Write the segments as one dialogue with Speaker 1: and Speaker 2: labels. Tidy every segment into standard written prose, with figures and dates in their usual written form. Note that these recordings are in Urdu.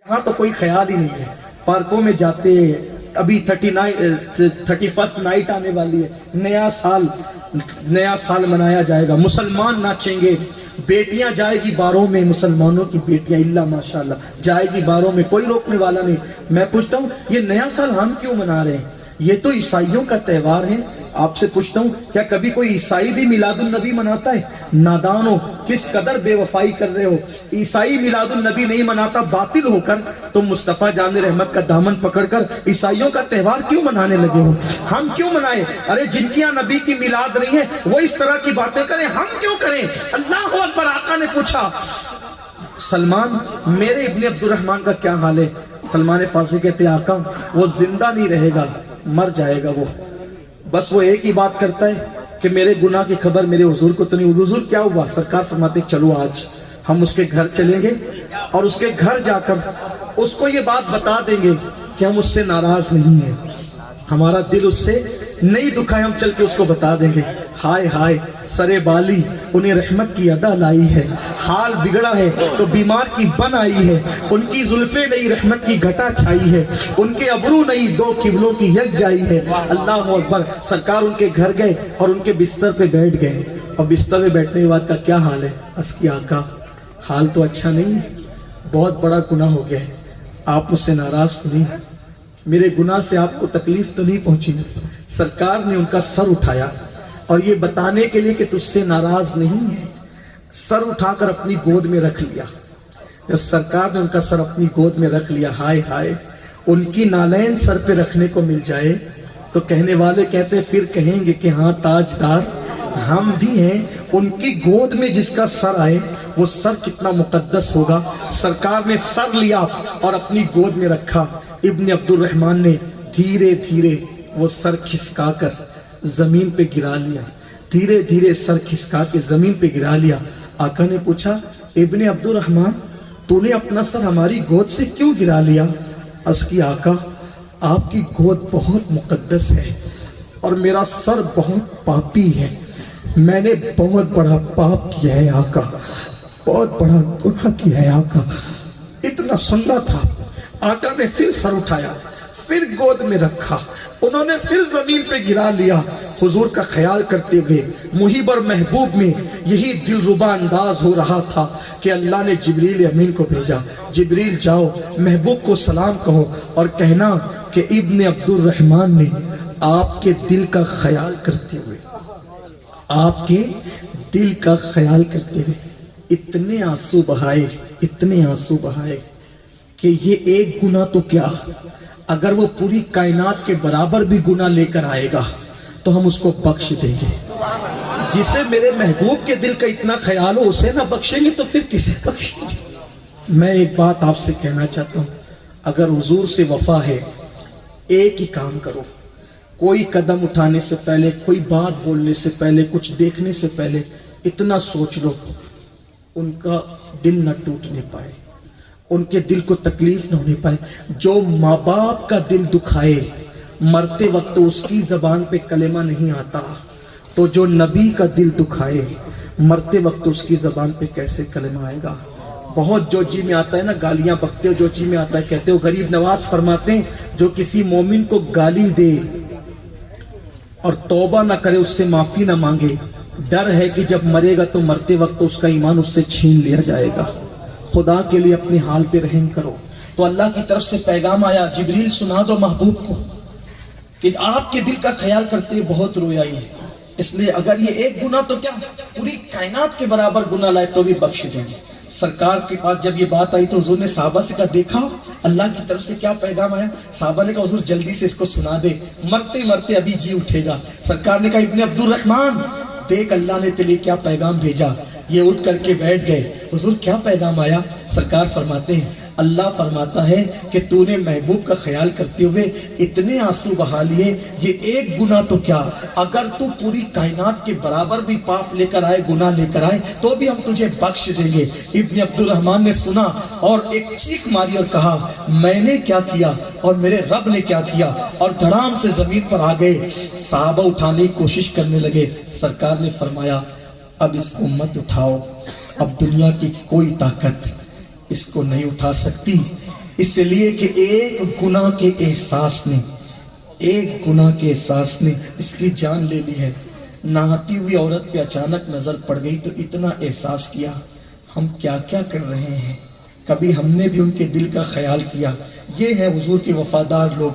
Speaker 1: ہاں تو کوئی خیال ہی نہیں ہے. پارکوں میں جاتے، ابھی 31st نائٹ آنے والی ہے، نیا سال منایا جائے گا، مسلمان ناچیں گے، بیٹیاں جائے گی باروں میں، مسلمانوں کی بیٹیاں اللہ ماشاءاللہ جائے گی باروں میں، کوئی روکنے والا نہیں. میں پوچھتا ہوں یہ نیا سال ہم کیوں منا رہے ہیں؟ یہ تو عیسائیوں کا تہوار ہے. آپ سے پوچھتا ہوں کیا کبھی کوئی عیسائی بھی میلاد النبی مناتا ہے؟ نادانو، کس قدر بے وفائی کر رہے ہو. عیسائی میلاد النبی نہیں مناتا، باطل ہو کر تم مصطفیٰ جان رحمت کا دامن پکڑ کر عیسائیوں کا تہوار کیوں منانے لگے ہو؟ ہم کیوں منائے؟ ارے جن کی نبی کی میلاد نہیں ہے وہ اس طرح کی باتیں کریں، ہم کیوں کریں؟ اللہ اکبر. آقا نے پوچھا سلمان میرے ابن عبد الرحمن کا کیا حال ہے؟ سلمان فارسی کہتے آقا وہ زندہ نہیں رہے گا، مر جائے گا. وہ بس وہ ایک ہی بات کرتا ہے کہ میرے گناہ کی خبر میرے حضور کو تو نہیں. حضور کیا ہوا؟ سرکار فرماتے چلو آج ہم اس کے گھر چلیں گے اور اس کے گھر جا کر اس کو یہ بات بتا دیں گے کہ ہم اس سے ناراض نہیں ہیں، ہمارا دل اس سے نہیں دکھا ہے. ہم چل کے اس کو بتا دیں گے ہائے ہائے سرے بالی انہیں رحمت کی ادا لائی ہے، حال بگڑا ہے تو بیمار کی بن آئی ہے، ان کی زلفیں نہیں رحمت کی گھٹا چھائی ہے، ان کے ابرو نہیں دو قبلوں کی یک جائی ہے. اللہ اکبر. سرکار ان کے گھر گئے اور ان کے بستر پہ بیٹھ گئے. اور بستر پہ بیٹھنے کے بعد کا کیا حال ہے؟ اس کی آقا حال تو اچھا نہیں ہے، بہت بڑا گناہ ہو گیا ہے، آپ مجھ سے ناراض تو نہیں؟ میرے گناہ سے آپ کو تکلیف تو نہیں پہنچی؟ سرکار نے ان کا سر اٹھایا اور یہ بتانے کے لیے کہ تجھ سے ناراض نہیں ہے، سر اٹھا کر اپنی گود میں رکھ لیا. جب سرکار نے ان کا سر اپنی گود میں رکھ لیا، ہائے ہائے ان کی نالین سر پہ رکھنے کو مل جائے تو کہنے والے کہتے پھر کہیں گے کہ ہاں تاجدار ہم بھی ہیں. ان کی گود میں جس کا سر آئے وہ سر کتنا مقدس ہوگا. سرکار نے سر لیا اور اپنی گود میں رکھا. ابن عبد الرحمن نے دھیرے دھیرے وہ سر کھسکا کر زمین پہ گرا لیا، دھیرے دھیرے سر کھسکا کے زمین پہ گرا لیا. آقا نے پوچھا ابن عبد الرحمن تو نے اپنا سر ہماری گود سے کیوں گرا لیا؟ اس کی آقا آپ کی گود بہت مقدس ہے اور میرا سر بہت پاپی ہے، میں نے بہت بڑا پاپ کیا ہے آقا، بہت بڑا گناہ کیا ہے آقا. اتنا سننا تھا. آقا نے پھر سر اٹھایا، پھر گود میں رکھا، انہوں نے پھر زمین پہ گرا لیا. حضور کا خیال کرتے ہوئے محب اور محبوب میں یہی دلربا انداز ہو رہا تھا کہ اللہ نے جبریل امین کو بھیجا. جبریل جاؤ محبوب کو سلام کہو اور کہنا کہ ابن عبد الرحمن نے آپ کے دل کا خیال کرتے ہوئے، آپ کے دل کا خیال کرتے ہوئے اتنے آنسو بہائے، اتنے آنسو بہائے کہ یہ ایک گناہ تو کیا، اگر وہ پوری کائنات کے برابر بھی گناہ لے کر آئے گا تو ہم اس کو بخش دیں گے. جسے میرے محبوب کے دل کا اتنا خیال ہو اسے نہ بخشیں گے تو پھر کسے بخشیں گے؟ میں ایک بات آپ سے کہنا چاہتا ہوں، اگر حضور سے وفا ہے ایک ہی کام کرو، کوئی قدم اٹھانے سے پہلے، کوئی بات بولنے سے پہلے، کچھ دیکھنے سے پہلے اتنا سوچ لو ان کا دل نہ ٹوٹنے پائے، ان کے دل کو تکلیف نہ ہونے پائے. جو ماں باپ کا دل دکھائے مرتے وقت اس کی زبان پہ کلمہ نہیں آتا، تو جو نبی کا دل دکھائے مرتے وقت اس کی زبان پہ کیسے کلمہ آئے گا؟ بہت جو جی میں آتا ہے نا گالیاں بکتے ہو، جو جی میں آتا ہے کہتے ہو. غریب نواز فرماتے ہیں جو کسی مومن کو گالی دے اور توبہ نہ کرے، اس سے معافی نہ مانگے، ڈر ہے کہ جب مرے گا تو مرتے وقت اس کا ایمان اس سے چھین لیا جائے گا. خدا کے لیے اپنے حال پہ رحم کرو. تو اللہ کی طرف سے پیغام آیا، جبریل سنا دو محبوب کو کہ آپ کے دل کا خیال کرتے بہت رویا ہے، اس لیے اگر یہ ایک گناہ تو کیا پوری کائنات کے برابر گناہ لائے تو بھی بخش دیں گے. سرکار کے پاس جب یہ بات آئی تو حضور نے صحابہ سے کہا دیکھا اللہ کی طرف سے کیا پیغام آیا؟ صحابہ نے کہا حضور جلدی سے اس کو سنا دے، مرتے مرتے ابھی جی اٹھے گا. سرکار نے کہا ابن عبد الرحمن دیکھ اللہ نے تیرے کیا پیغام بھیجا. یہ اٹھ کر کے بیٹھ گئے. حضور کیا پیغام آیا؟ سرکار فرماتے ہیں اللہ فرماتا ہے کہ تو نے محبوب کا خیال کرتے ہوئے اتنے آنسو بہا لیے، یہ ایک گناہ تو کیا اگر تو پوری کائنات کے برابر بھی پاپ لے کر آئے، گناہ لے کر آئے تو بھی ہم تجھے بخش دیں گے. ابن عبد الرحمن نے سنا اور ایک چیخ ماری اور کہا میں نے کیا کیا اور میرے رب نے کیا کیا، اور دھڑام سے زمین پر آ گئے. صحابہ اٹھانے کی کوشش کرنے لگے. سرکار نے فرمایا اب اس کو مت اٹھاؤ، اب دنیا کی کوئی طاقت اس کو نہیں اٹھا سکتی. اس لیے کہ ایک گناہ کے احساس نے اس کی جان لے لی ہے۔ نہاتی ہوئی عورت پہ اچانک نظر پڑ گئی تو اتنا احساس کیا ہم کیا کیا کر رہے ہیں، کبھی ہم نے بھی ان کے دل کا خیال کیا۔ یہ ہے حضور کے وفادار لوگ۔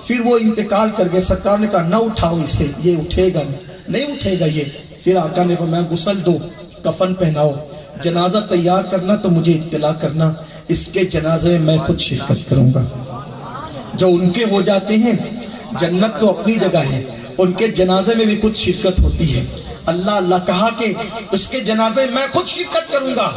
Speaker 1: پھر وہ انتقال کر گئے، سرکار نے کہا نہ اٹھاؤ اسے، یہ اٹھے گا نہیں اٹھے گا یہ۔ پھر آقا نے فرمایا غسل دو، کفن پہناؤ، جنازہ تیار کرنا تو مجھے اطلاع کرنا، اس کے جنازے میں خود شرکت کروں گا۔ جو ان کے ہو جاتے ہیں جنت تو اپنی جگہ ہے، ان کے جنازے میں بھی خود شرکت ہوتی ہے۔ اللہ کہا کہ اس کے جنازے میں خود شرکت کروں گا۔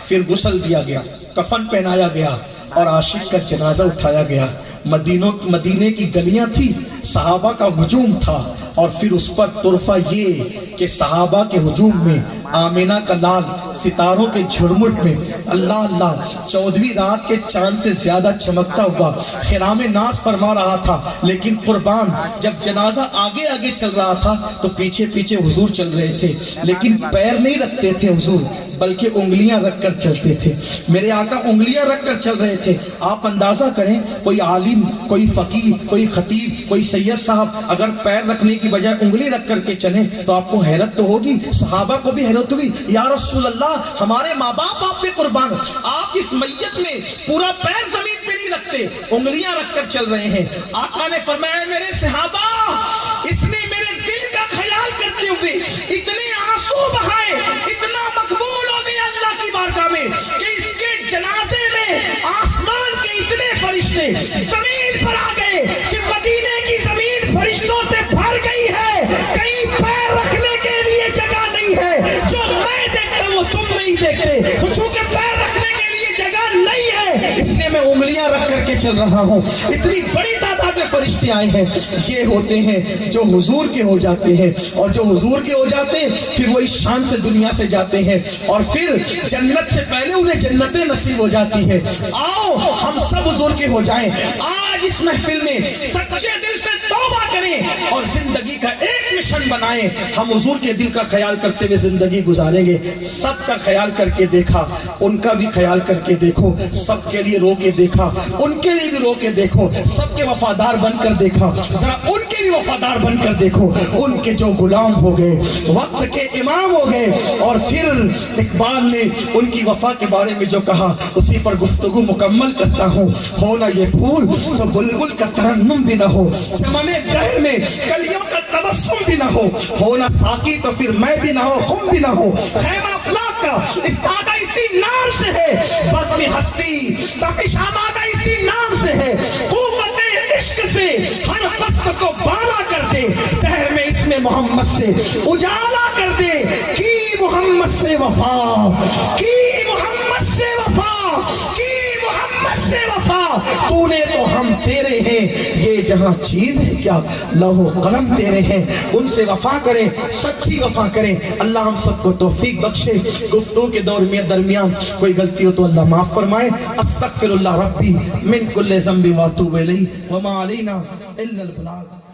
Speaker 1: پھر غسل دیا گیا، کفن پہنایا گیا اور عاشق کا جنازہ اٹھایا گیا۔ مدینے کی گلیاں تھی، صحابہ کا ہجوم تھا، اور پھر اس پر طرفہ یہ کہ صحابہ کے ہجوم میں آمینہ کا لال ستاروں کے جھرمٹ میں اللہ 14ویں رات کے چاند سے زیادہ چمکتا ہوا خرام ناز فرما رہا تھا۔ لیکن قربان جب جنازہ آگے آگے چل رہا تھا تو پیچھے پیچھے حضور چل رہے تھے، لیکن پیر نہیں رکھتے تھے حضور، بلکہ انگلیاں رکھ کر چلتے تھے۔ میرے آقا انگلیاں رکھ کر چل رہے تھے۔ آپ اندازہ کریں، کوئی عالم، کوئی فقیر، کوئی خطیب، کوئی سید صاحب اگر پیر رکھنے کی بجائے انگلی رکھ کر کے چلیں تو آپ کو حیرت تو ہوگی۔ صحابہ کو بھی حیرت ہوئی، یا رسول اللہ ہمارے ماں باپ آپ پہ قربان، آپ اس میت میں پورا پیر زمین پہ نہیں رکھتے، انگلیاں رکھ کر چل رہے ہیں۔ آقا نے فرمایا میرے صحابہ، اس نے میرے دل کا خیال کرتے ہوئے اتنے آنسو بہائے، اتنا مقبول ہو گیا اللہ کی بارگاہ میں کہ اس کے جنازے میں آسمان کے اتنے فرشتے زمین پر آ گئے کہ مدینے کی زمین فرشتوں سے بھر گئی ہے، کہیں پیر رکھنے کے لیے جگہ نہیں ہے۔ جو میں دیکھتا ہوں وہ تم نہیں دیکھتے، تو چونکہ پیر رکھنے کے لیے جگہ نہیں ہے اس لیے میں انگلیاں رکھ کر کے چل رہا ہوں۔ اتنی بڑی تعداد میں فرشتے آئے ہیں۔ یہ ہوتے ہیں جو حضور کے ہو جاتے ہیں، اور جو حضور کے ہو جاتے ہیں پھر وہ اس شان سے دنیا سے جاتے ہیں، اور پھر جنت سے پہلے انہیں جنتیں نصیب ہو جاتی ہے۔ آؤ ہم سب حضور کے ہو جائیں۔ آج اس محفل میں سچے دل سے توبہ کریں اور زندگی کا ایک مشن بنائیں۔ ہم حضور کے دل کا خیال کرتے ہوئے زندگی گزاریں گے۔ سب کا خیال کر کے دیکھا، ان کا بھی خیال کر کے دیکھو، سب کے لیے رو کے دیکھا، ان کے لیے بھی رو کے دیکھو، سب کے وفادار بن کر دیکھا، ذرا ان کے بھی وفادار بن کر دیکھو۔ ان کے جو غلام ہو گئے، وقت کے امام ہو گئے، اور پھر اقبال نے ان کی وفا کے بارے میں جو کہا اسی پر گفتگو مکمل کرتا ہوں۔ ہونا یہ پھول تو بلبل کا ترنم بھی نہ ہو، چمن دہر میں کلیوں کا تبسم بھی نہ ہو، ہونا ساقی تو پھر میں بھی نہ ہو، خم بھی نہ ہو، خیمہ افلاک کا استادہ اسی نام سے ہے، بزم ہستی تپش آمادہ اسی نام سے ہے، قوت عشق سے ہر پست کو بالا کر دے، دہر میں اس میں محمد سے اجالا کر دے، کی محمد سے وفا، کی محمد سے وفا، کی محمد سے وفا، تو نے تو ہم تیرے ہیں، یہ جہاں چیز ہے کیا لوح و قلم تیرے ہیں۔ ان سے وفا کریں، سچی وفا کریں۔ اللہ ہم سب کو توفیق بخشے۔ گفتگو کے دور میں درمیان کوئی غلطی ہو تو اللہ معاف فرمائے۔ استغفر اللہ ربی من کل ذنب واتوب الیہ وما علینا الا البلاغ۔